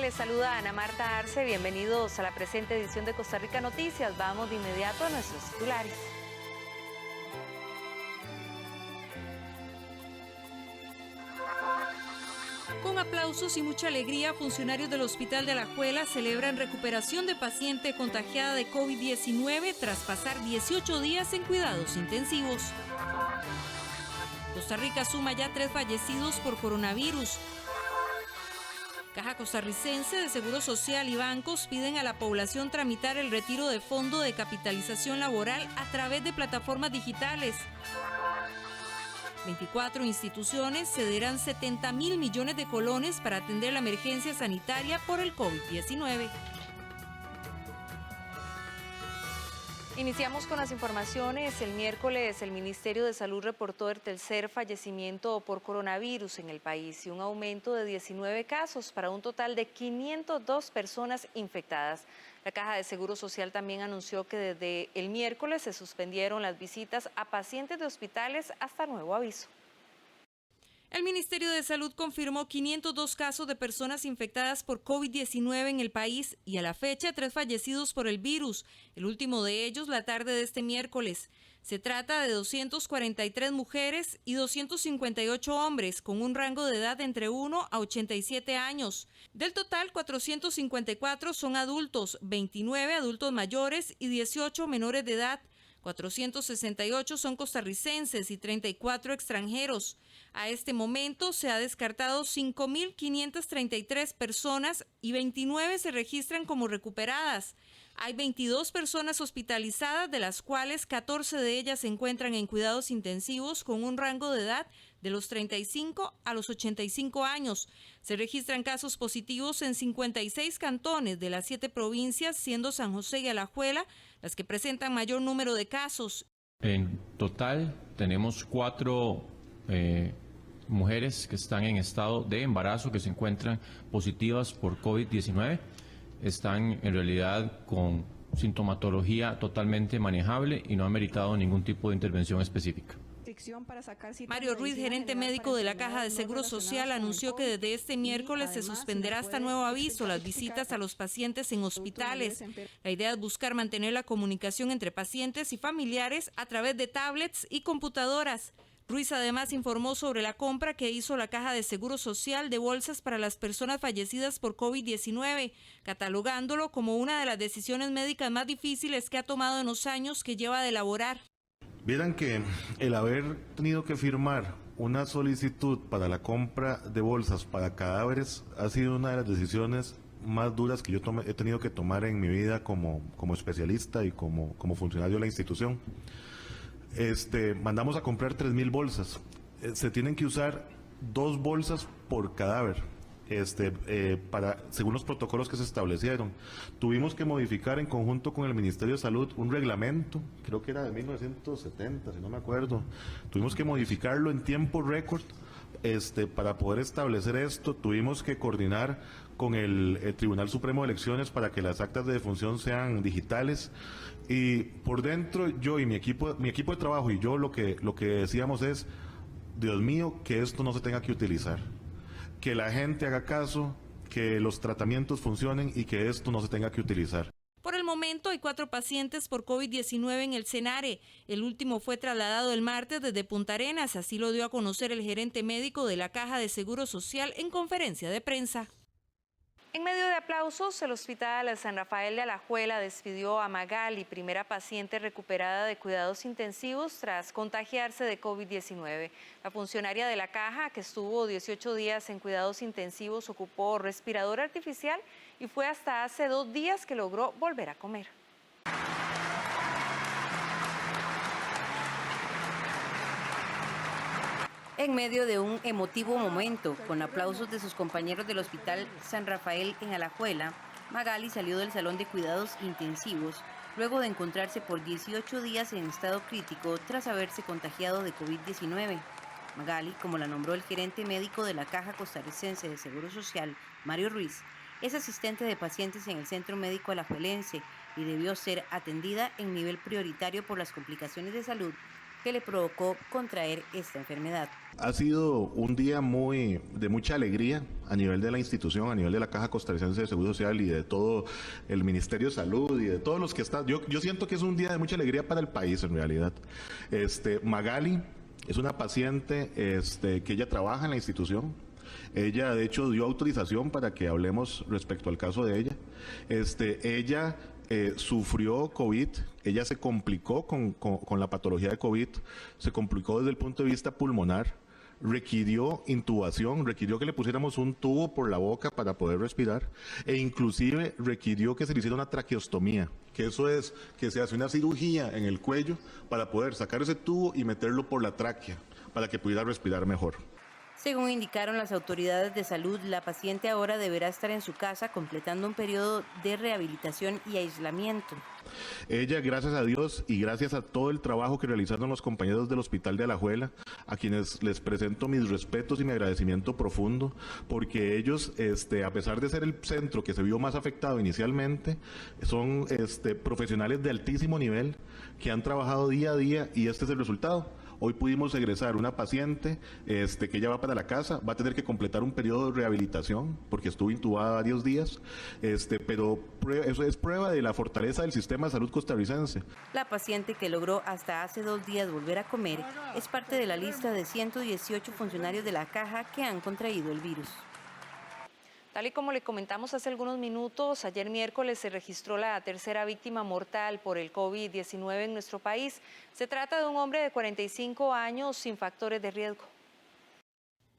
les saluda Ana Marta Arce. Bienvenidos a la presente edición de Costa Rica Noticias. Vamos de inmediato a nuestros titulares. Con aplausos y mucha alegría, funcionarios del Hospital de Alajuela celebran recuperación de paciente contagiada de COVID-19 tras pasar 18 días en cuidados intensivos. Costa Rica suma ya 3 fallecidos por coronavirus. Caja Costarricense de Seguro Social y bancos piden a la población tramitar el retiro de fondo de capitalización laboral a través de plataformas digitales. 24 instituciones cederán 70.000 millones de colones para atender la emergencia sanitaria por el COVID-19. Iniciamos con las informaciones. El miércoles el Ministerio de Salud reportó el tercer fallecimiento por coronavirus en el país y un aumento de 19 casos para un total de 502 personas infectadas. La Caja de Seguro Social también anunció que desde el miércoles se suspendieron las visitas a pacientes de hospitales hasta nuevo aviso. El Ministerio de Salud confirmó 502 casos de personas infectadas por COVID-19 en el país y a la fecha 3 fallecidos por el virus, el último de ellos la tarde de este miércoles. Se trata de 243 mujeres y 258 hombres con un rango de edad entre 1 a 87 años. Del total, 454 son adultos, 29 adultos mayores y 18 menores de edad. 468 son costarricenses y 34 extranjeros. A este momento se ha descartado 5.533 personas y 29 se registran como recuperadas. Hay 22 personas hospitalizadas, de las cuales 14 de ellas se encuentran en cuidados intensivos con un rango de edad de los 35 a los 85 años. Se registran casos positivos en 56 cantones de las 7 provincias, siendo San José y Alajuela las que presentan mayor número de casos. En total tenemos 4 mujeres que están en estado de embarazo que se encuentran positivas por COVID-19. Están en realidad con sintomatología totalmente manejable y no han meritado ningún tipo de intervención específica. Mario Ruiz, gerente médico de la Caja de Seguro Social, anunció que desde este miércoles se suspenderá hasta nuevo aviso las visitas a los pacientes en hospitales. La idea es buscar mantener la comunicación entre pacientes y familiares a través de tablets y computadoras. Ruiz además informó sobre la compra que hizo la Caja de Seguro Social de bolsas para las personas fallecidas por COVID-19, catalogándolo como una de las decisiones médicas más difíciles que ha tomado en los años que lleva de elaborar. Vieran que el haber tenido que firmar una solicitud para la compra de bolsas para cadáveres ha sido una de las decisiones más duras que yo he tenido que tomar en mi vida como especialista y como funcionario de la institución. Mandamos a comprar 3.000 bolsas. Se tienen que usar 2 bolsas por cadáver. Según los protocolos que se establecieron. Tuvimos que modificar en conjunto con el Ministerio de Salud un reglamento, creo que era de 1970, si no me acuerdo. Tuvimos que modificarlo en tiempo récord para poder establecer esto. Tuvimos que coordinar con el Tribunal Supremo de Elecciones para que las actas de defunción sean digitales. Y por dentro yo y mi equipo de trabajo y yo lo que decíamos es, Dios mío, que esto no se tenga que utilizar. Que la gente haga caso, que los tratamientos funcionen y que esto no se tenga que utilizar. Por el momento hay 4 pacientes por COVID-19 en el Senare. El último fue trasladado el martes desde Punta Arenas, así lo dio a conocer el gerente médico de la Caja de Seguro Social en conferencia de prensa. En medio de aplausos, el Hospital San Rafael de Alajuela despidió a Magali, primera paciente recuperada de cuidados intensivos tras contagiarse de COVID-19. La funcionaria de la Caja, que estuvo 18 días en cuidados intensivos, ocupó respirador artificial y fue hasta hace 2 días que logró volver a comer. En medio de un emotivo momento, con aplausos de sus compañeros del Hospital San Rafael en Alajuela, Magali salió del salón de cuidados intensivos luego de encontrarse por 18 días en estado crítico tras haberse contagiado de COVID-19. Magali, como la nombró el gerente médico de la Caja Costarricense de Seguro Social, Mario Ruiz, es asistente de pacientes en el Centro Médico Alajuelense y debió ser atendida en nivel prioritario por las complicaciones de salud que le provocó contraer esta enfermedad. Ha sido un día de mucha alegría a nivel de la institución, a nivel de la Caja Costarricense de Seguro Social y de todo el Ministerio de Salud y de todos los que están. Yo siento que es un día de mucha alegría para el país en realidad. Magali es una paciente que ella trabaja en la institución. Ella, de hecho, dio autorización para que hablemos respecto al caso de ella. Ella sufrió COVID, ella se complicó con la patología de COVID, se complicó desde el punto de vista pulmonar, requirió intubación, requirió que le pusiéramos un tubo por la boca para poder respirar e inclusive requirió que se le hiciera una traqueostomía, que eso es que se hace una cirugía en el cuello para poder sacar ese tubo y meterlo por la tráquea para que pudiera respirar mejor. Según indicaron las autoridades de salud, la paciente ahora deberá estar en su casa completando un periodo de rehabilitación y aislamiento. Ella, gracias a Dios y gracias a todo el trabajo que realizaron los compañeros del Hospital de Alajuela, a quienes les presento mis respetos y mi agradecimiento profundo, porque ellos, a pesar de ser el centro que se vio más afectado inicialmente, son profesionales de altísimo nivel que han trabajado día a día y este es el resultado. Hoy pudimos egresar una paciente que ella va para la casa, va a tener que completar un periodo de rehabilitación porque estuvo intubada varios días, pero eso es prueba de la fortaleza del sistema de salud costarricense. La paciente, que logró hasta hace 2 días volver a comer, es parte de la lista de 118 funcionarios de la Caja que han contraído el virus. Tal y como le comentamos hace algunos minutos, ayer miércoles se registró la tercera víctima mortal por el COVID-19 en nuestro país. Se trata de un hombre de 45 años sin factores de riesgo.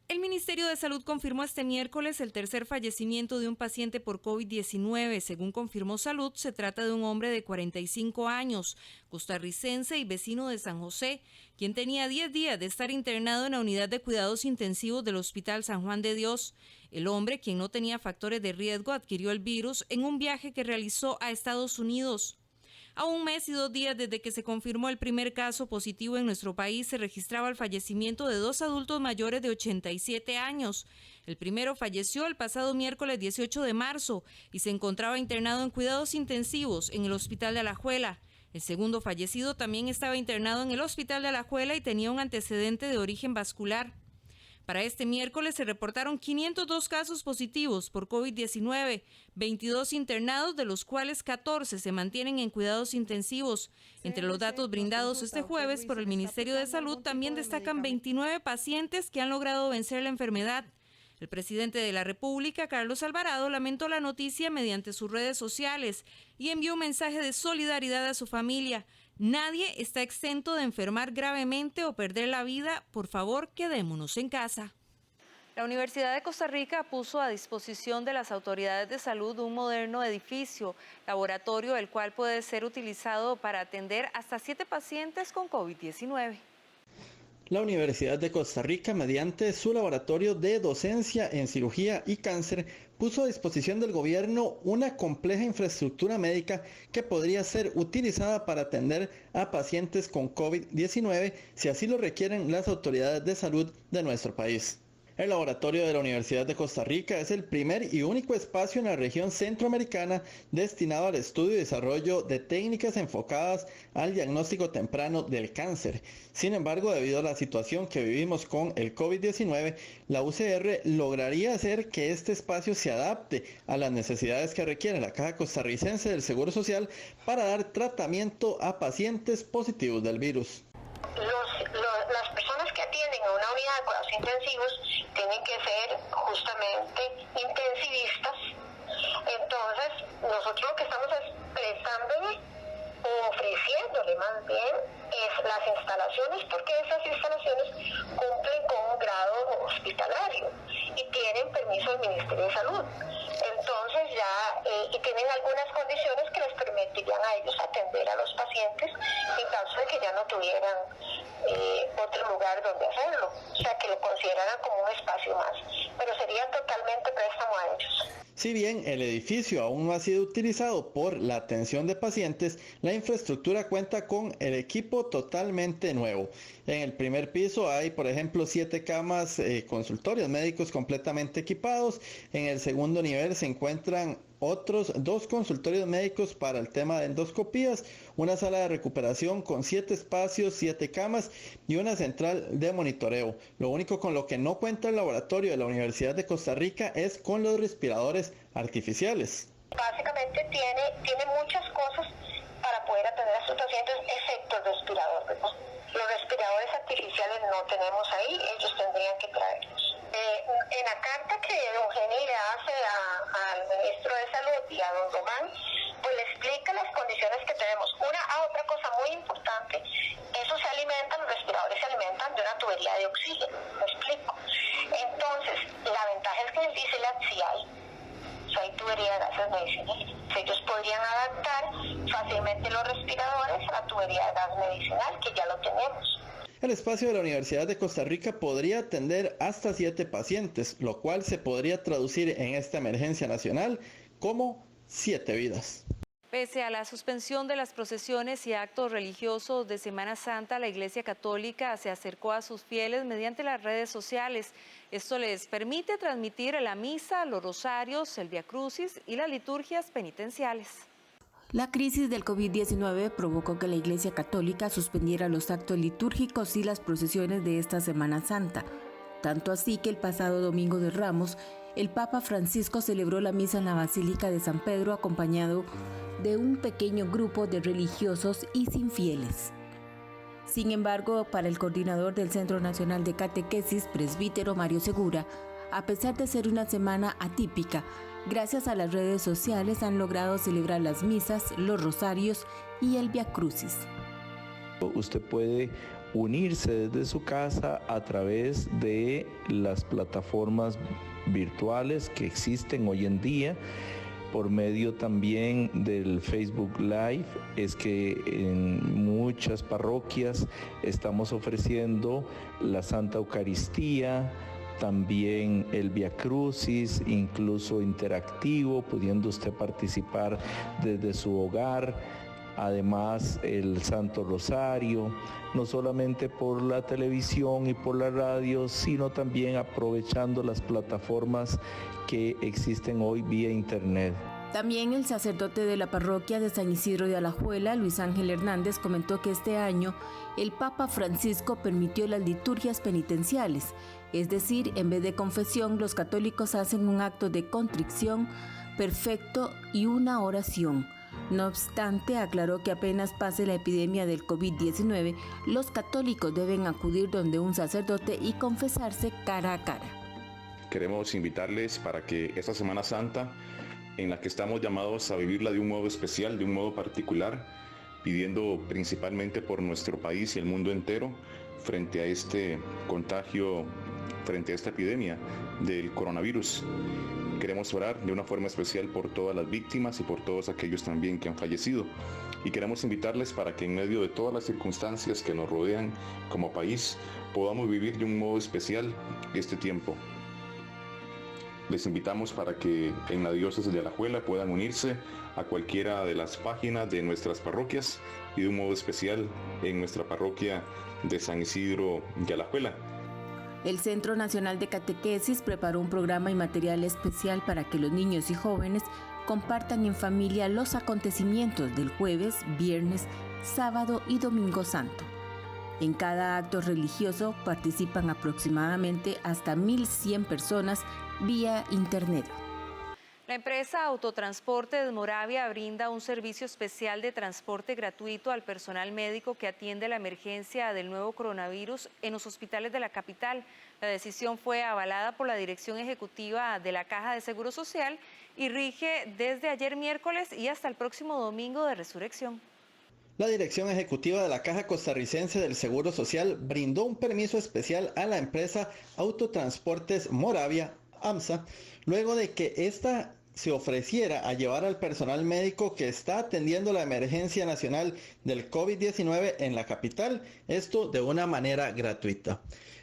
El Ministerio de Salud confirmó este miércoles el tercer fallecimiento de un paciente por COVID-19. Según confirmó Salud, se trata de un hombre de 45 años, costarricense y vecino de San José, quien tenía 10 días de estar internado en la unidad de cuidados intensivos del Hospital San Juan de Dios. El hombre, quien no tenía factores de riesgo, adquirió el virus en un viaje que realizó a Estados Unidos. A 1 mes y 2 días desde que se confirmó el primer caso positivo en nuestro país, se registraba el fallecimiento de 2 adultos mayores de 87 años. El primero falleció el pasado miércoles 18 de marzo y se encontraba internado en cuidados intensivos en el Hospital de Alajuela. El segundo fallecido también estaba internado en el Hospital de Alajuela y tenía un antecedente de origen vascular. Para este miércoles se reportaron 502 casos positivos por COVID-19, 22 internados, de los cuales 14 se mantienen en cuidados intensivos. Entre los datos brindados este jueves por el Ministerio de Salud también destacan 29 pacientes que han logrado vencer la enfermedad. El presidente de la República, Carlos Alvarado, lamentó la noticia mediante sus redes sociales y envió un mensaje de solidaridad a su familia. Nadie está exento de enfermar gravemente o perder la vida. Por favor, quedémonos en casa. La Universidad de Costa Rica puso a disposición de las autoridades de salud un moderno edificio, laboratorio, el cual puede ser utilizado para atender hasta 7 pacientes con COVID-19. La Universidad de Costa Rica, mediante su laboratorio de docencia en cirugía y cáncer, puso a disposición del gobierno una compleja infraestructura médica que podría ser utilizada para atender a pacientes con COVID-19 si así lo requieren las autoridades de salud de nuestro país. El laboratorio de la Universidad de Costa Rica es el primer y único espacio en la región centroamericana destinado al estudio y desarrollo de técnicas enfocadas al diagnóstico temprano del cáncer. Sin embargo, debido a la situación que vivimos con el COVID-19, la UCR lograría hacer que este espacio se adapte a las necesidades que requiere la Caja Costarricense del Seguro Social para dar tratamiento a pacientes positivos del virus. Las personas que atienden a una unidad de cuidados intensivos tienen que ser justamente intensivistas. Entonces, nosotros lo que estamos prestándole o ofreciéndole más bien es las instalaciones, porque esas instalaciones cumplen con un grado hospitalario y tienen permiso del Ministerio de Salud. Entonces y tienen algunas condiciones que les permitirían a ellos atender a los pacientes en caso de que ya no tuvieran otro lugar donde hacerlo, o sea que lo consideraran como un espacio más, pero sería totalmente préstamo a ellos. Si bien el edificio aún no ha sido utilizado por la atención de pacientes, la infraestructura cuenta con el equipo totalmente nuevo. En el primer piso hay, por ejemplo, 7 camas, consultorios médicos completamente equipados. En el segundo nivel se encuentran otros 2 consultorios médicos para el tema de endoscopías, una sala de recuperación con 7 espacios, 7 camas y una central de monitoreo. Lo único con lo que no cuenta el laboratorio de la Universidad de Costa Rica es con los respiradores artificiales. Básicamente tiene muchas cosas para poder atender a estos pacientes, excepto el respirador, ¿verdad? Los respiradores artificiales no tenemos ahí, ellos tendrían que traerlos. En la carta que don Geni le hace al ministro de Salud y a don Román, pues le explica las condiciones que tenemos. Otra cosa muy importante, los respiradores se alimentan de una tubería de oxígeno, ¿me explico? Entonces, la ventaja es que en el DICELAT sí hay tubería de gases medicinales. Ellos podrían adaptar fácilmente los respiradores a la tubería de gas medicinal, que ya lo tenemos. El espacio de la Universidad de Costa Rica podría atender hasta 7 pacientes, lo cual se podría traducir en esta emergencia nacional como 7 vidas. Pese a la suspensión de las procesiones y actos religiosos de Semana Santa, la Iglesia Católica se acercó a sus fieles mediante las redes sociales. Esto les permite transmitir la misa, los rosarios, el viacrucis y las liturgias penitenciales. La crisis del COVID-19 provocó que la Iglesia Católica suspendiera los actos litúrgicos y las procesiones de esta Semana Santa. Tanto así que el pasado Domingo de Ramos, el Papa Francisco celebró la misa en la Basílica de San Pedro acompañado de un pequeño grupo de religiosos y sin fieles. Sin embargo, para el coordinador del Centro Nacional de Catequesis, presbítero Mario Segura, a pesar de ser una semana atípica, gracias a las redes sociales han logrado celebrar las misas, los rosarios y el viacrucis. Usted puede unirse desde su casa a través de las plataformas virtuales que existen hoy en día, por medio también del Facebook Live. Es que en muchas parroquias estamos ofreciendo la Santa Eucaristía, también el viacrucis, incluso interactivo, pudiendo usted participar desde su hogar. Además, el Santo Rosario, no solamente por la televisión y por la radio, sino también aprovechando las plataformas que existen hoy vía internet. También el sacerdote de la parroquia de San Isidro de Alajuela, Luis Ángel Hernández, comentó que este año el Papa Francisco permitió las liturgias penitenciales, es decir, en vez de confesión, los católicos hacen un acto de contrición perfecto y una oración. No obstante, aclaró que apenas pase la epidemia del COVID-19, los católicos deben acudir donde un sacerdote y confesarse cara a cara. Queremos invitarles para que esta Semana Santa, en la que estamos llamados a vivirla de un modo especial, de un modo particular, pidiendo principalmente por nuestro país y el mundo entero frente a este contagio, frente a esta epidemia del coronavirus. Queremos orar de una forma especial por todas las víctimas y por todos aquellos también que han fallecido. Y queremos invitarles para que en medio de todas las circunstancias que nos rodean como país, podamos vivir de un modo especial este tiempo. Les invitamos para que en la diócesis de Alajuela puedan unirse a cualquiera de las páginas de nuestras parroquias y de un modo especial en nuestra parroquia de San Isidro de Alajuela. El Centro Nacional de Catequesis preparó un programa y material especial para que los niños y jóvenes compartan en familia los acontecimientos del jueves, viernes, sábado y domingo santo. En cada acto religioso participan aproximadamente hasta 1.100 personas vía internet. La empresa Autotransporte de Moravia brinda un servicio especial de transporte gratuito al personal médico que atiende la emergencia del nuevo coronavirus en los hospitales de la capital. La decisión fue avalada por la Dirección Ejecutiva de la Caja de Seguro Social y rige desde ayer miércoles y hasta el próximo domingo de Resurrección. La Dirección Ejecutiva de la Caja Costarricense del Seguro Social brindó un permiso especial a la empresa Autotransportes Moravia, AMSA, luego de que ésta se ofreciera a llevar al personal médico que está atendiendo la emergencia nacional del COVID-19 en la capital, esto de una manera gratuita.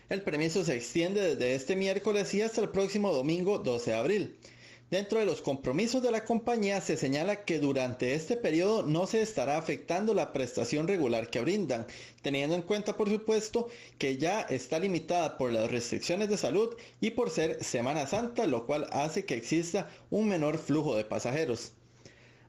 El permiso se extiende desde este miércoles y hasta el próximo domingo 12 de abril. Dentro de los compromisos de la compañía se señala que durante este periodo no se estará afectando la prestación regular que brindan, teniendo en cuenta por supuesto que ya está limitada por las restricciones de salud y por ser Semana Santa, lo cual hace que exista un menor flujo de pasajeros.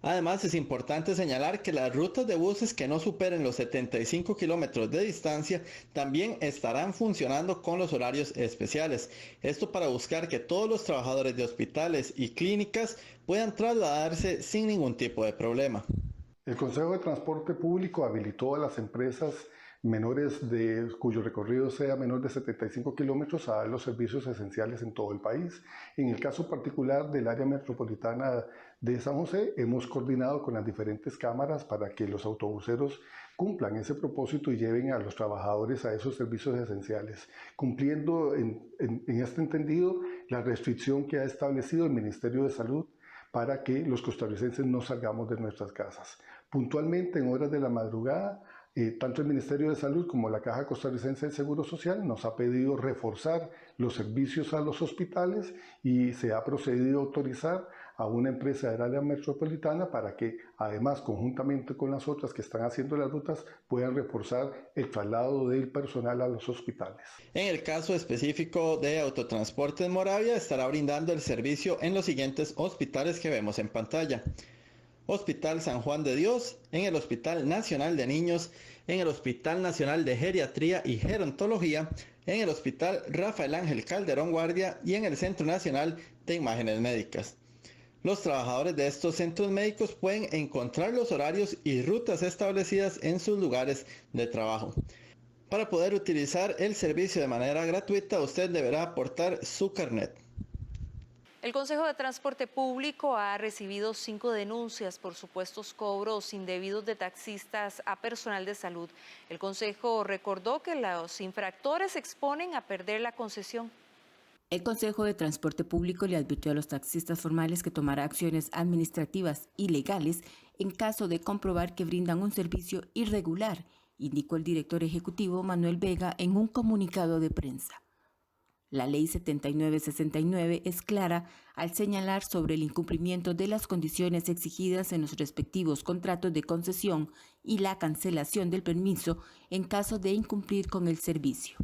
Además, es importante señalar que las rutas de buses que no superen los 75 kilómetros de distancia también estarán funcionando con los horarios especiales. Esto para buscar que todos los trabajadores de hospitales y clínicas puedan trasladarse sin ningún tipo de problema. El Consejo de Transporte Público habilitó a las empresas menores cuyo recorrido sea menor de 75 kilómetros a dar los servicios esenciales en todo el país. En el caso particular del área metropolitana de San José, hemos coordinado con las diferentes cámaras para que los autobuseros cumplan ese propósito y lleven a los trabajadores a esos servicios esenciales, cumpliendo en este entendido la restricción que ha establecido el Ministerio de Salud para que los costarricenses no salgamos de nuestras casas. Puntualmente, en horas de la madrugada, tanto el Ministerio de Salud como la Caja Costarricense del Seguro Social nos ha pedido reforzar los servicios a los hospitales y se ha procedido a autorizar a una empresa del área metropolitana para que, además, conjuntamente con las otras que están haciendo las rutas, puedan reforzar el traslado del personal a los hospitales. En el caso específico de Autotransportes Moravia, estará brindando el servicio en los siguientes hospitales que vemos en pantalla: Hospital San Juan de Dios, en el Hospital Nacional de Niños, en el Hospital Nacional de Geriatría y Gerontología, en el Hospital Rafael Ángel Calderón Guardia y en el Centro Nacional de Imágenes Médicas. Los trabajadores de estos centros médicos pueden encontrar los horarios y rutas establecidas en sus lugares de trabajo. Para poder utilizar el servicio de manera gratuita, usted deberá aportar su carnet. El Consejo de Transporte Público ha recibido 5 denuncias por supuestos cobros indebidos de taxistas a personal de salud. El Consejo recordó que los infractores se exponen a perder la concesión. El Consejo de Transporte Público le advirtió a los taxistas formales que tomará acciones administrativas y legales en caso de comprobar que brindan un servicio irregular, indicó el director ejecutivo Manuel Vega en un comunicado de prensa. La Ley 7969 es clara al señalar sobre el incumplimiento de las condiciones exigidas en los respectivos contratos de concesión y la cancelación del permiso en caso de incumplir con el servicio.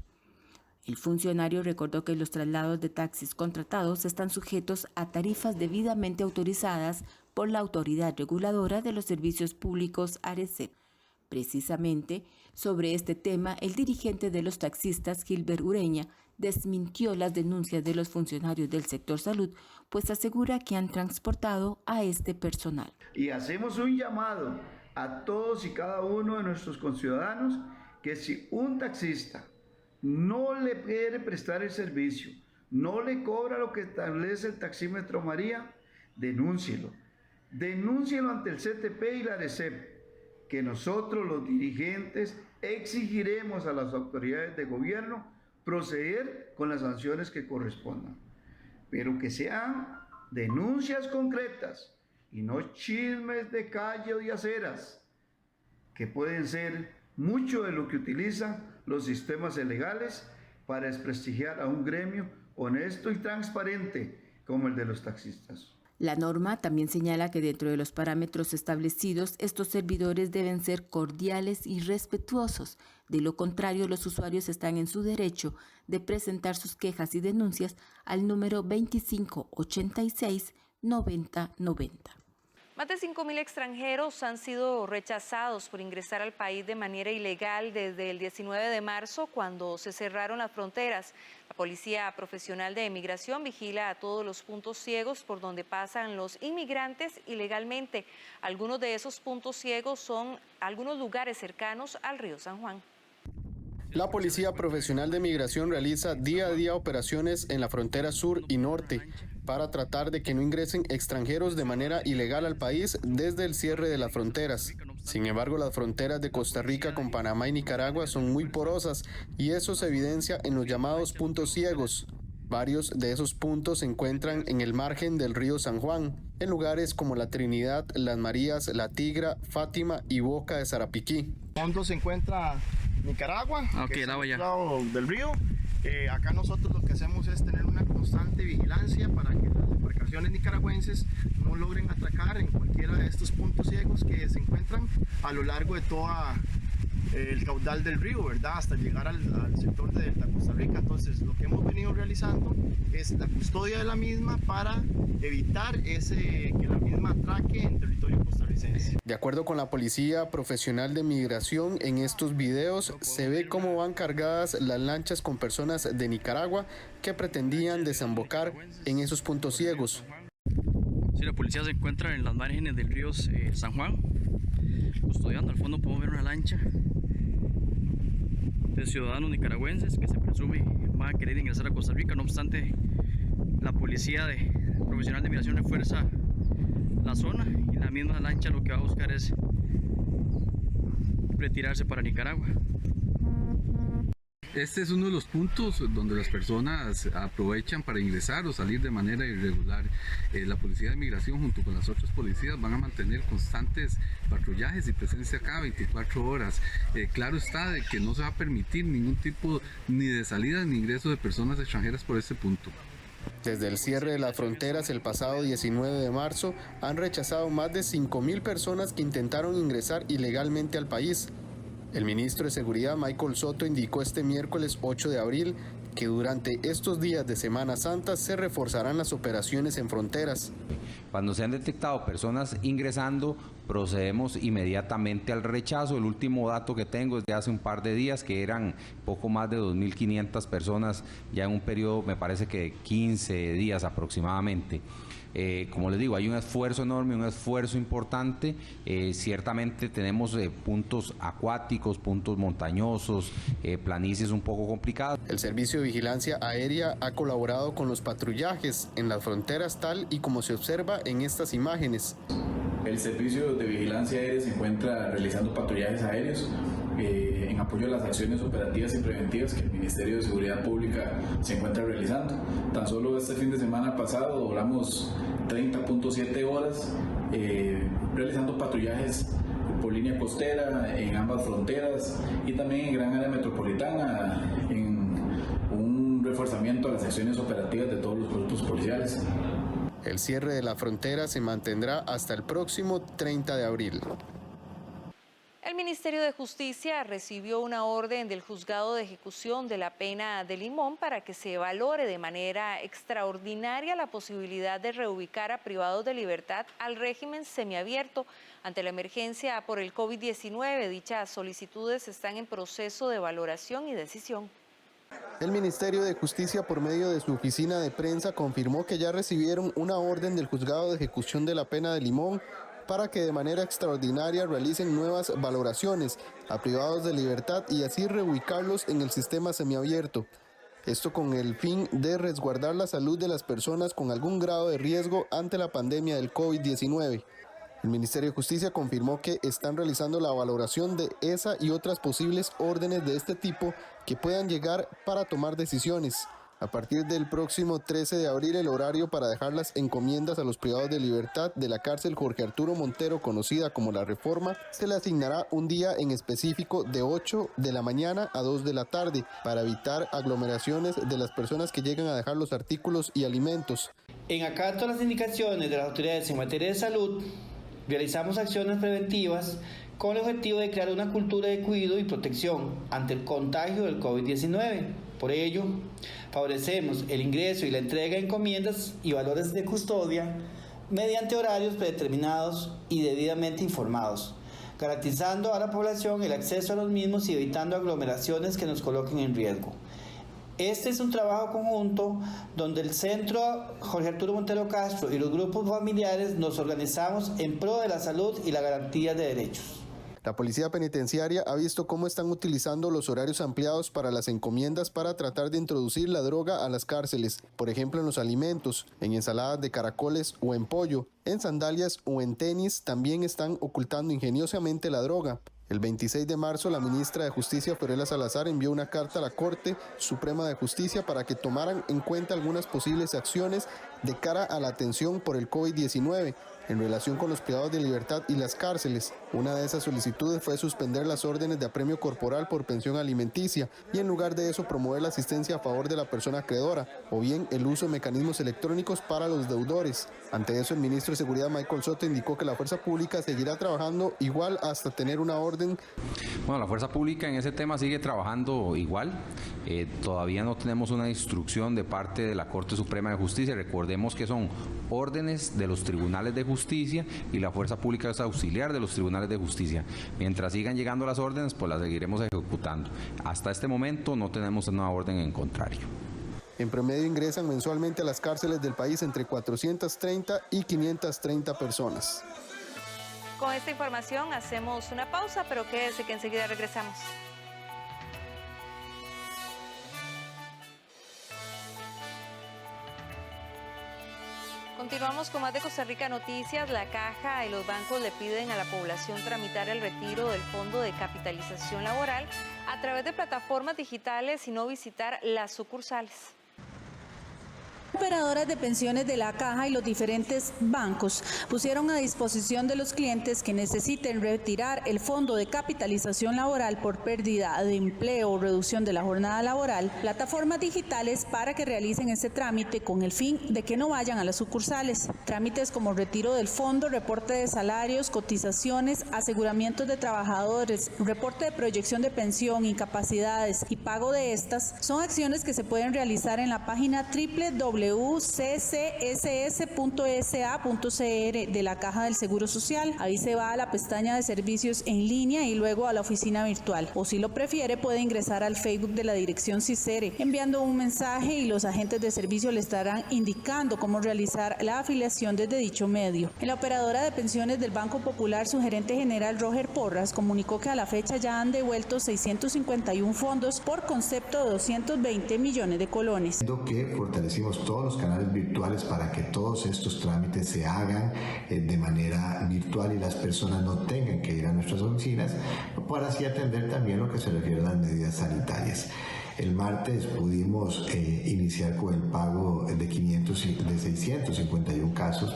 El funcionario recordó que los traslados de taxis contratados están sujetos a tarifas debidamente autorizadas por la Autoridad Reguladora de los Servicios Públicos, ARECEP. Precisamente sobre este tema, el dirigente de los taxistas, Gilbert Ureña, desmintió las denuncias de los funcionarios del sector salud, pues asegura que han transportado a este personal. Y hacemos un llamado a todos y cada uno de nuestros conciudadanos que si un taxista no le quiere prestar el servicio, no le cobra lo que establece el taxímetro María, denúncielo. Denúncielo ante el CTP y la ARECEP, que nosotros los dirigentes exigiremos a las autoridades de gobierno proceder con las sanciones que correspondan, pero que sean denuncias concretas y no chismes de calle o de aceras, que pueden ser mucho de lo que utilizan los sistemas ilegales para desprestigiar a un gremio honesto y transparente como el de los taxistas. La norma también señala que dentro de los parámetros establecidos, estos servidores deben ser cordiales y respetuosos. De lo contrario, los usuarios están en su derecho de presentar sus quejas y denuncias al número 2586-9090. Más de 5.000 extranjeros han sido rechazados por ingresar al país de manera ilegal desde el 19 de marzo, cuando se cerraron las fronteras. La Policía Profesional de Migración vigila a todos los puntos ciegos por donde pasan los inmigrantes ilegalmente. Algunos de esos puntos ciegos son algunos lugares cercanos al río San Juan. La Policía Profesional de Migración realiza día a día operaciones en la frontera sur y norte para tratar de que no ingresen extranjeros de manera ilegal al país desde el cierre de las fronteras. Sin embargo, las fronteras de Costa Rica con Panamá y Nicaragua son muy porosas y eso se evidencia en los llamados puntos ciegos. Varios de esos puntos se encuentran en el margen del río San Juan, en lugares como La Trinidad, Las Marías, La Tigra, Fátima y Boca de Sarapiquí. Fondo se encuentra Nicaragua, que es al lado del río, Acá nosotros lo que hacemos es tener una constante vigilancia para que las embarcaciones nicaragüenses no logren atracar en cualquiera de estos puntos ciegos que se encuentran a lo largo de toda el caudal del río, ¿verdad? Hasta llegar al sector de Costa Rica. Entonces, lo que hemos venido realizando es la custodia de la misma para evitar que la misma atraque en territorio costarricense. De acuerdo con la Policía Profesional de Migración, en estos videos se ve cómo van cargadas las lanchas con personas de Nicaragua que pretendían desembocar en esos puntos ciegos. Sí, la policía se encuentra en las márgenes del río San Juan, custodiando. Al fondo podemos ver una lancha de ciudadanos nicaragüenses que se presume van a querer ingresar a Costa Rica. No obstante, la Policía Profesional de Migración refuerza la zona y la misma lancha lo que va a buscar es retirarse para Nicaragua. Este es uno de los puntos donde las personas aprovechan para ingresar o salir de manera irregular. La Policía de Migración junto con las otras policías van a mantener constantes patrullajes y presencia cada 24 horas. Claro está de que no se va a permitir ningún tipo ni de salida ni ingreso de personas extranjeras por este punto. Desde el cierre de las fronteras el pasado 19 de marzo han rechazado más de 5.000 personas que intentaron ingresar ilegalmente al país. El ministro de Seguridad, Michael Soto, indicó este miércoles 8 de abril que durante estos días de Semana Santa se reforzarán las operaciones en fronteras. Cuando se han detectado personas ingresando, procedemos inmediatamente al rechazo. El último dato que tengo es de hace un par de días, que eran poco más de 2.500 personas ya en un periodo, me parece que de 15 días aproximadamente. Como les digo, hay un esfuerzo enorme, un esfuerzo importante. Ciertamente tenemos puntos acuáticos, puntos montañosos, planicies un poco complicadas. El Servicio de Vigilancia Aérea ha colaborado con los patrullajes en las fronteras, tal y como se observa en estas imágenes. El Servicio de Vigilancia Aérea se encuentra realizando patrullajes aéreos en apoyo a las acciones operativas y preventivas que el Ministerio de Seguridad Pública se encuentra realizando. Tan solo este fin de semana pasado volamos 30.7 horas realizando patrullajes por línea costera en ambas fronteras y también en gran área metropolitana en un reforzamiento a las acciones operativas de todos los cuerpos policiales. El cierre de la frontera se mantendrá hasta el próximo 30 de abril. El Ministerio de Justicia recibió una orden del Juzgado de Ejecución de la Pena de Limón para que se valore de manera extraordinaria la posibilidad de reubicar a privados de libertad al régimen semiabierto ante la emergencia por el COVID-19. Dichas solicitudes están en proceso de valoración y decisión. El Ministerio de Justicia, por medio de su oficina de prensa, confirmó que ya recibieron una orden del Juzgado de Ejecución de la Pena de Limón para que de manera extraordinaria realicen nuevas valoraciones a privados de libertad y así reubicarlos en el sistema semiabierto. Esto con el fin de resguardar la salud de las personas con algún grado de riesgo ante la pandemia del COVID-19. El Ministerio de Justicia confirmó que están realizando la valoración de esa y otras posibles órdenes de este tipo que puedan llegar para tomar decisiones. A partir del próximo 13 de abril, el horario para dejar las encomiendas a los privados de libertad de la cárcel Jorge Arturo Montero, conocida como La Reforma, se le asignará un día en específico de 8 de la mañana a 2 de la tarde para evitar aglomeraciones de las personas que llegan a dejar los artículos y alimentos. En acato a las indicaciones de las autoridades en materia de salud, realizamos acciones preventivas con el objetivo de crear una cultura de cuidado y protección ante el contagio del COVID-19. Por ello, favorecemos el ingreso y la entrega de encomiendas y valores de custodia mediante horarios predeterminados y debidamente informados, garantizando a la población el acceso a los mismos y evitando aglomeraciones que nos coloquen en riesgo. Este es un trabajo conjunto donde el Centro Jorge Arturo Montero Castro y los grupos familiares nos organizamos en pro de la salud y la garantía de derechos. La Policía Penitenciaria ha visto cómo están utilizando los horarios ampliados para las encomiendas para tratar de introducir la droga a las cárceles, por ejemplo en los alimentos, en ensaladas de caracoles o en pollo, en sandalias o en tenis también están ocultando ingeniosamente la droga. El 26 de marzo, la ministra de Justicia, Fiorella Salazar, envió una carta a la Corte Suprema de Justicia para que tomaran en cuenta algunas posibles acciones de cara a la atención por el COVID-19 en relación con los privados de libertad y las cárceles. Una de esas solicitudes fue suspender las órdenes de apremio corporal por pensión alimenticia y en lugar de eso promover la asistencia a favor de la persona acreedora o bien el uso de mecanismos electrónicos para los deudores. Ante eso, el ministro de Seguridad Michael Soto indicó que la fuerza pública seguirá trabajando igual hasta tener una orden. Bueno, la fuerza pública en ese tema sigue trabajando igual. Todavía no tenemos una instrucción de parte de la Corte Suprema de Justicia. Recordemos que son órdenes de los tribunales de justicia y la fuerza pública es auxiliar de los tribunales de justicia. Mientras sigan llegando las órdenes, pues las seguiremos ejecutando. Hasta este momento no tenemos una orden en contrario. En promedio ingresan mensualmente a las cárceles del país entre 430 y 530 personas. Con esta información hacemos una pausa, pero quédese que enseguida regresamos. Continuamos con más de Costa Rica Noticias. La Caja y los bancos le piden a la población tramitar el retiro del Fondo de Capitalización Laboral a través de plataformas digitales y no visitar las sucursales. Operadoras de pensiones de la Caja y los diferentes bancos pusieron a disposición de los clientes que necesiten retirar el Fondo de Capitalización Laboral por pérdida de empleo o reducción de la jornada laboral, plataformas digitales para que realicen este trámite con el fin de que no vayan a las sucursales. Trámites como retiro del fondo, reporte de salarios, cotizaciones, aseguramientos de trabajadores, reporte de proyección de pensión, incapacidades y pago de estas son acciones que se pueden realizar en la página www.ccss.sa.cr de la Caja del Seguro Social. Ahí se va a la pestaña de servicios en línea y luego a la oficina virtual. O si lo prefiere, puede ingresar al Facebook de la dirección CICERE, enviando un mensaje y los agentes de servicio le estarán indicando cómo realizar la afiliación desde dicho medio. En la operadora de pensiones del Banco Popular, su gerente general Roger Porras comunicó que a la fecha ya han devuelto 651 fondos por concepto de 220 millones de colones. Que fortalecimos todos los canales virtuales para que todos estos trámites se hagan de manera virtual y las personas no tengan que ir a nuestras oficinas, para así atender también lo que se refiere a las medidas sanitarias. El martes pudimos iniciar con el pago de 651 casos,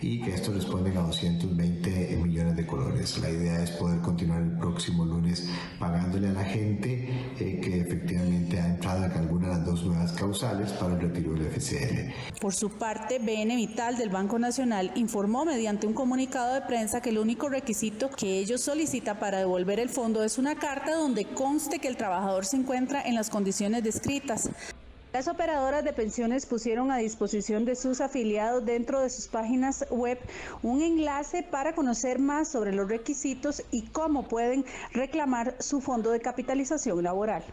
y que estos responden a 220 millones de colones. La idea es poder continuar el próximo lunes pagándole a la gente que efectivamente ha entrado en alguna de las dos nuevas causales para el retiro del FCL. Por su parte, BN Vital del Banco Nacional informó mediante un comunicado de prensa que el único requisito que ellos solicitan para devolver el fondo es una carta donde conste que el trabajador se encuentra en las condiciones descritas. Las operadoras de pensiones pusieron a disposición de sus afiliados dentro de sus páginas web un enlace para conocer más sobre los requisitos y cómo pueden reclamar su fondo de capitalización laboral.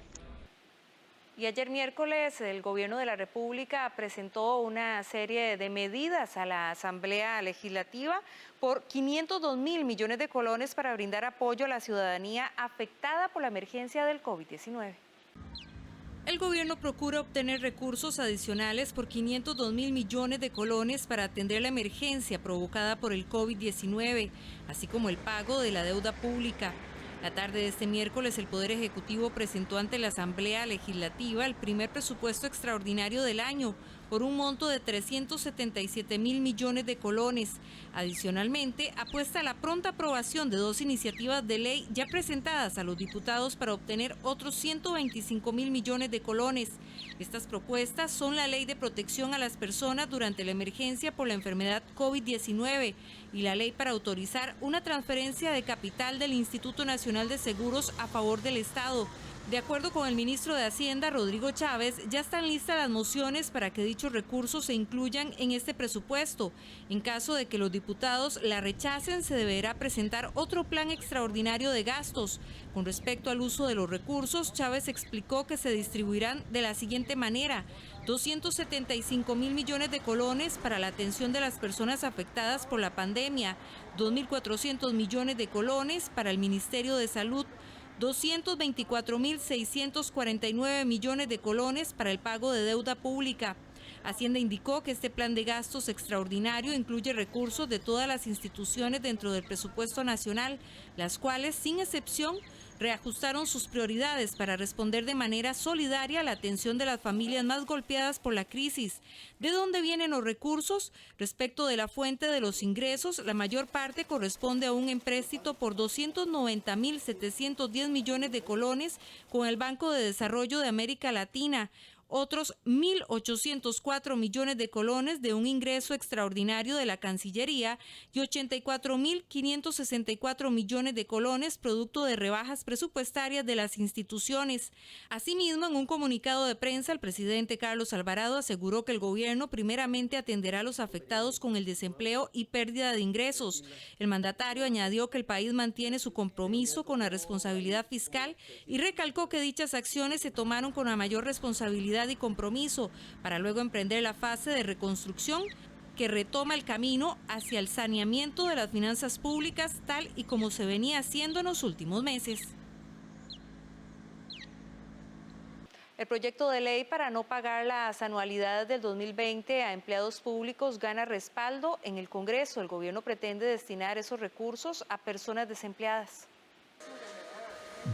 Y ayer miércoles el Gobierno de la República presentó una serie de medidas a la Asamblea Legislativa por 502.000 millones de colones para brindar apoyo a la ciudadanía afectada por la emergencia del COVID-19. El gobierno procura obtener recursos adicionales por 502.000 millones de colones para atender la emergencia provocada por el COVID-19, así como el pago de la deuda pública. La tarde de este miércoles, el Poder Ejecutivo presentó ante la Asamblea Legislativa el primer presupuesto extraordinario del año, por un monto de 377.000 millones de colones. Adicionalmente, apuesta a la pronta aprobación de dos iniciativas de ley ya presentadas a los diputados para obtener otros 125.000 millones de colones. Estas propuestas son la Ley de Protección a las Personas durante la emergencia por la enfermedad COVID-19 y la ley para autorizar una transferencia de capital del Instituto Nacional de Seguros a favor del Estado. De acuerdo con el ministro de Hacienda, Rodrigo Chávez, ya están listas las mociones para que dichos recursos se incluyan en este presupuesto. En caso de que los diputados la rechacen, se deberá presentar otro plan extraordinario de gastos. Con respecto al uso de los recursos, Chávez explicó que se distribuirán de la siguiente manera: 275.000 millones de colones para la atención de las personas afectadas por la pandemia, 2.400 millones de colones para el Ministerio de Salud, 224.649 millones de colones para el pago de deuda pública. Hacienda indicó que este plan de gastos extraordinario incluye recursos de todas las instituciones dentro del presupuesto nacional, las cuales, sin excepción, reajustaron sus prioridades para responder de manera solidaria a la atención de las familias más golpeadas por la crisis. ¿De dónde vienen los recursos? Respecto de la fuente de los ingresos, la mayor parte corresponde a un empréstito por 290.710 millones de colones con el Banco de Desarrollo de América Latina. Otros 1.804 millones de colones de un ingreso extraordinario de la Cancillería y 84.564 millones de colones producto de rebajas presupuestarias de las instituciones. Asimismo, en un comunicado de prensa, el presidente Carlos Alvarado aseguró que el gobierno primeramente atenderá a los afectados con el desempleo y pérdida de ingresos. El mandatario añadió que el país mantiene su compromiso con la responsabilidad fiscal y recalcó que dichas acciones se tomaron con la mayor responsabilidad y compromiso para luego emprender la fase de reconstrucción que retoma el camino hacia el saneamiento de las finanzas públicas tal y como se venía haciendo en los últimos meses. El proyecto de ley para no pagar las anualidades del 2020 a empleados públicos gana respaldo en el Congreso. El gobierno pretende destinar esos recursos a personas desempleadas.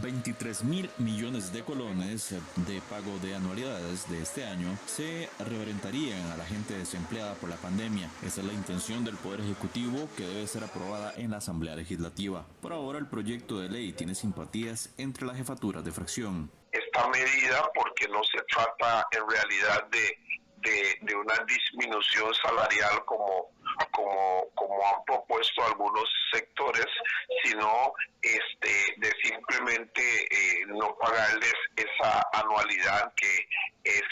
23.000 millones de colones de pago de anualidades de este año se reorientarían a la gente desempleada por la pandemia. Esa es la intención del Poder Ejecutivo, que debe ser aprobada en la Asamblea Legislativa. Por ahora, el proyecto de ley tiene simpatías entre las jefaturas de fracción. Esta medida, porque no se trata en realidad de una disminución salarial como han propuesto algunos sectores, sino de simplemente no pagarles esa anualidad que es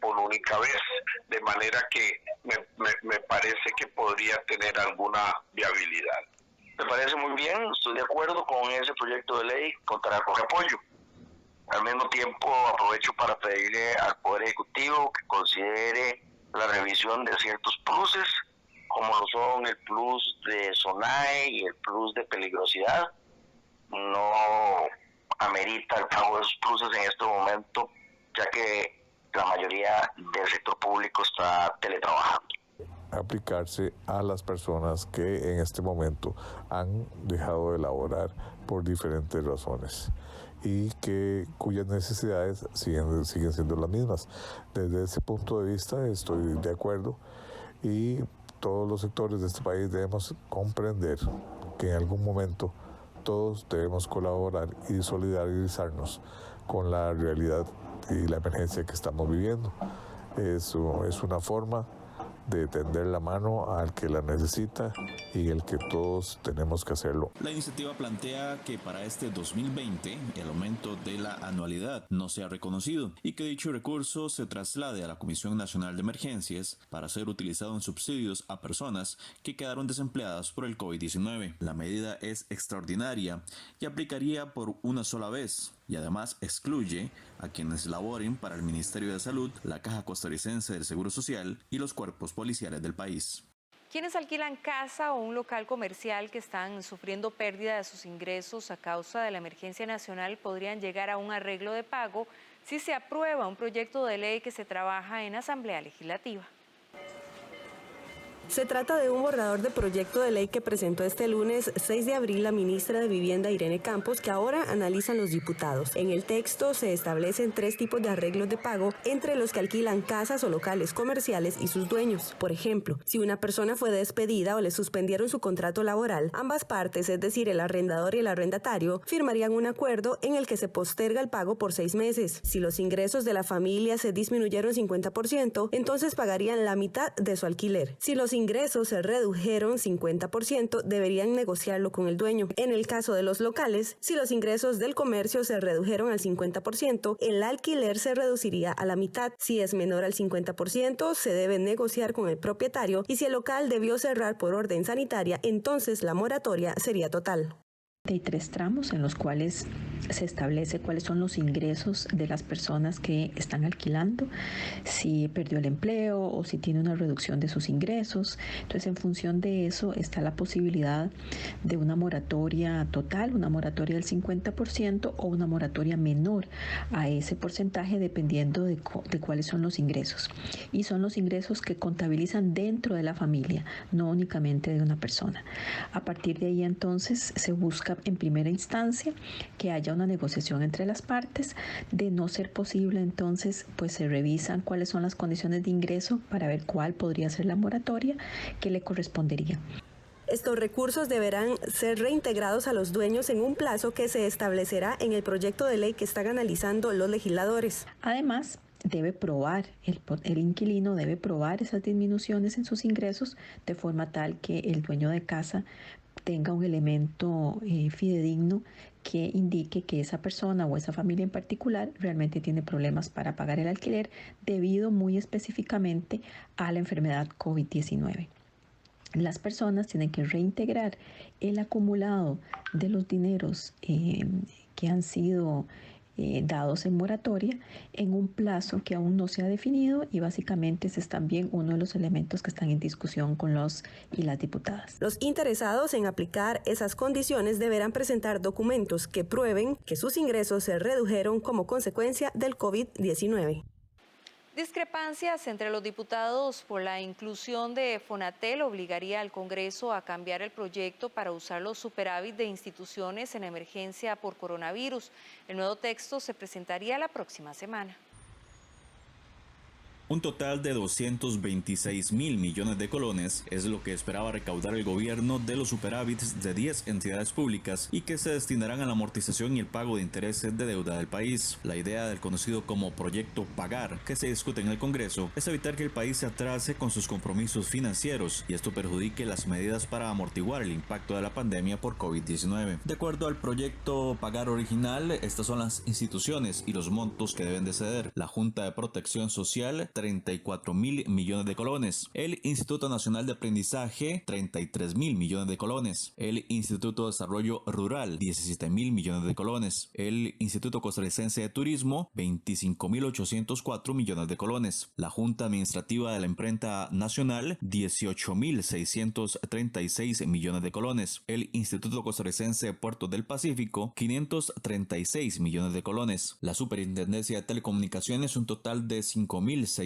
por única vez, de manera que me parece que podría tener alguna viabilidad. Me parece muy bien, estoy de acuerdo con ese proyecto de ley, contará con apoyo. Al mismo tiempo aprovecho para pedirle al Poder Ejecutivo que considere la revisión de ciertos pluses, como lo son el plus de SONAE y el plus de peligrosidad. No amerita el pago de esos pluses en este momento, ya que la mayoría del sector público está teletrabajando. Aplicarse a las personas que en este momento han dejado de laborar por diferentes razones y cuyas necesidades siguen siendo las mismas. Desde ese punto de vista estoy de acuerdo, y todos los sectores de este país debemos comprender que en algún momento todos debemos colaborar y solidarizarnos con la realidad y la emergencia que estamos viviendo. Eso es una forma de tender la mano al que la necesita y el que todos tenemos que hacerlo. La iniciativa plantea que para este 2020 el aumento de la anualidad no sea reconocido y que dicho recurso se traslade a la Comisión Nacional de Emergencias para ser utilizado en subsidios a personas que quedaron desempleadas por el COVID-19. La medida es extraordinaria y aplicaría por una sola vez, y además excluye a quienes laboren para el Ministerio de Salud, la Caja Costarricense del Seguro Social y los cuerpos policiales del país. Quienes alquilan casa o un local comercial que están sufriendo pérdida de sus ingresos a causa de la emergencia nacional podrían llegar a un arreglo de pago si se aprueba un proyecto de ley que se trabaja en Asamblea Legislativa. Se trata de un borrador de proyecto de ley que presentó este lunes 6 de abril la ministra de Vivienda Irene Campos, que ahora analizan los diputados. En el texto se establecen 3 tipos de arreglos de pago entre los que alquilan casas o locales comerciales y sus dueños. Por ejemplo, si una persona fue despedida o le suspendieron su contrato laboral, ambas partes, es decir, el arrendador y el arrendatario, firmarían un acuerdo en el que se posterga el pago por 6 meses. Si los ingresos de la familia se disminuyeron 50%, entonces pagarían la mitad de su alquiler. Si los ingresos se redujeron 50%, deberían negociarlo con el dueño. En el caso de los locales, si los ingresos del comercio se redujeron al 50%, el alquiler se reduciría a la mitad. Si es menor al 50%, se debe negociar con el propietario, y si el local debió cerrar por orden sanitaria, entonces la moratoria sería total. Hay 3 tramos en los cuales se establece cuáles son los ingresos de las personas que están alquilando, si perdió el empleo o si tiene una reducción de sus ingresos. Entonces, en función de eso está la posibilidad de una moratoria total, una moratoria del 50% o una moratoria menor a ese porcentaje, dependiendo de cuáles son los ingresos. Y son los ingresos que contabilizan dentro de la familia, no únicamente de una persona. A partir de ahí, entonces, se busca busca en primera instancia que haya una negociación entre las partes. De no ser posible, entonces pues se revisan cuáles son las condiciones de ingreso para ver cuál podría ser la moratoria que le correspondería. Estos recursos deberán ser reintegrados a los dueños en un plazo que se establecerá en el proyecto de ley que están analizando los legisladores. Además, debe probar, el inquilino debe probar esas disminuciones en sus ingresos de forma tal que el dueño de casa tenga un elemento fidedigno que indique que esa persona o esa familia en particular realmente tiene problemas para pagar el alquiler debido muy específicamente a la enfermedad COVID-19. Las personas tienen que reintegrar el acumulado de los dineros que han sido dados en moratoria en un plazo que aún no se ha definido, y básicamente ese es también uno de los elementos que están en discusión con los y las diputadas. Los interesados en aplicar esas condiciones deberán presentar documentos que prueben que sus ingresos se redujeron como consecuencia del COVID-19. Discrepancias entre los diputados por la inclusión de Fonatel obligaría al Congreso a cambiar el proyecto para usar los superávit de instituciones en emergencia por coronavirus. El nuevo texto se presentaría la próxima semana. Un total de 226.000 millones de colones es lo que esperaba recaudar el gobierno de los superávits de 10 entidades públicas y que se destinarán a la amortización y el pago de intereses de deuda del país. La idea del conocido como Proyecto Pagar, que se discute en el Congreso, es evitar que el país se atrase con sus compromisos financieros y esto perjudique las medidas para amortiguar el impacto de la pandemia por COVID-19. De acuerdo al Proyecto Pagar original, estas son las instituciones y los montos que deben de ceder. La Junta de Protección Social, 34.000 millones de colones. El Instituto Nacional de Aprendizaje, 33.000 millones de colones. El Instituto de Desarrollo Rural, 17.000 millones de colones. El Instituto Costarricense de Turismo, 25.804 millones de colones. La Junta Administrativa de la Imprenta Nacional, 18.636 millones de colones. El Instituto Costarricense de Puertos del Pacífico, 536 millones de colones. La Superintendencia de Telecomunicaciones, un total de 5.669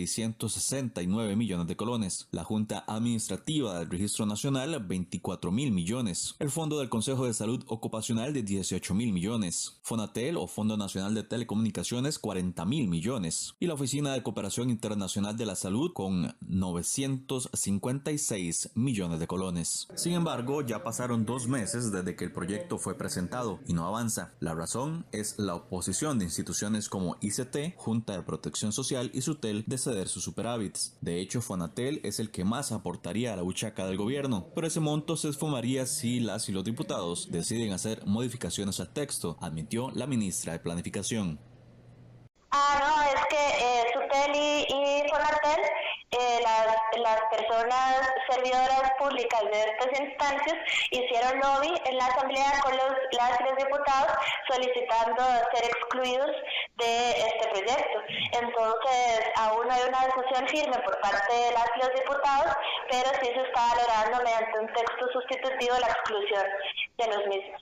millones de colones. La Junta Administrativa del Registro Nacional, 24.000 millones. El Fondo del Consejo de Salud Ocupacional de 18.000 millones. Fonatel o Fondo Nacional de Telecomunicaciones, 40.000 millones. Y la Oficina de Cooperación Internacional de la Salud con 956 millones de colones. Sin embargo, ya pasaron 2 meses desde que el proyecto fue presentado y no avanza. La razón es la oposición de instituciones como ICT, Junta de Protección Social y SUTEL de ceder sus superávits. De hecho, Fonatel es el que más aportaría a la buchaca del gobierno, pero ese monto se esfumaría si las y los diputados deciden hacer modificaciones al texto, admitió la ministra de Planificación. No, es que SUTEL y Fonatel, las personas servidoras públicas de estas instancias hicieron lobby en la asamblea con las y los diputados solicitando ser excluidos de este proyecto. Entonces, aún no hay una decisión firme por parte de las y los diputados, pero sí se está valorando mediante un texto sustitutivo la exclusión de los mismos.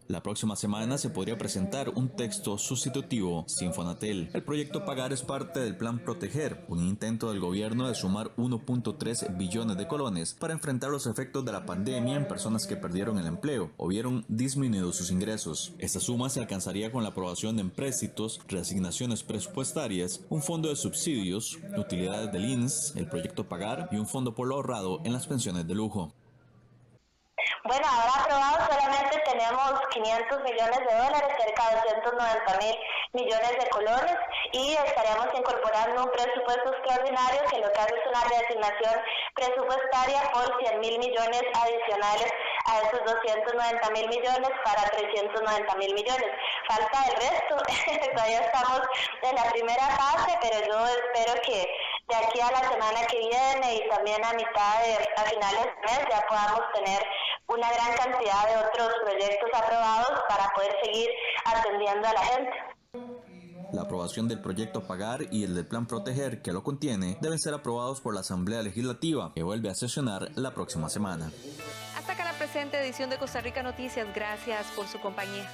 La próxima semana se podría presentar un texto sustitutivo sin Fonatel. El proyecto Pagar es parte del Plan Proteger, un intento del gobierno de sumar 1.3 billones de colones para enfrentar los efectos de la pandemia en personas que perdieron el empleo o vieron disminuidos sus ingresos. Esta suma se alcanzaría con la aprobación de empréstitos, reasignaciones presupuestarias, un fondo de subsidios, utilidades del INSS, el proyecto Pagar y un fondo por lo ahorrado en las pensiones de lujo. Bueno, ahora aprobado solamente tenemos 500 millones de dólares, cerca de 290.000 millones de colones, y estaremos incorporando un presupuesto extraordinario que lo que hace es una reasignación presupuestaria por 100.000 millones adicionales a esos 290.000 millones para 390.000 millones. Falta el resto, todavía estamos en la primera fase, pero yo espero que de aquí a la semana que viene y también a finales de mes ya podamos tener una gran cantidad de otros proyectos aprobados para poder seguir atendiendo a la gente. La aprobación del proyecto Pagar y el del Plan Proteger que lo contiene deben ser aprobados por la Asamblea Legislativa, que vuelve a sesionar la próxima semana. Hasta acá la presente edición de Costa Rica Noticias. Gracias por su compañía.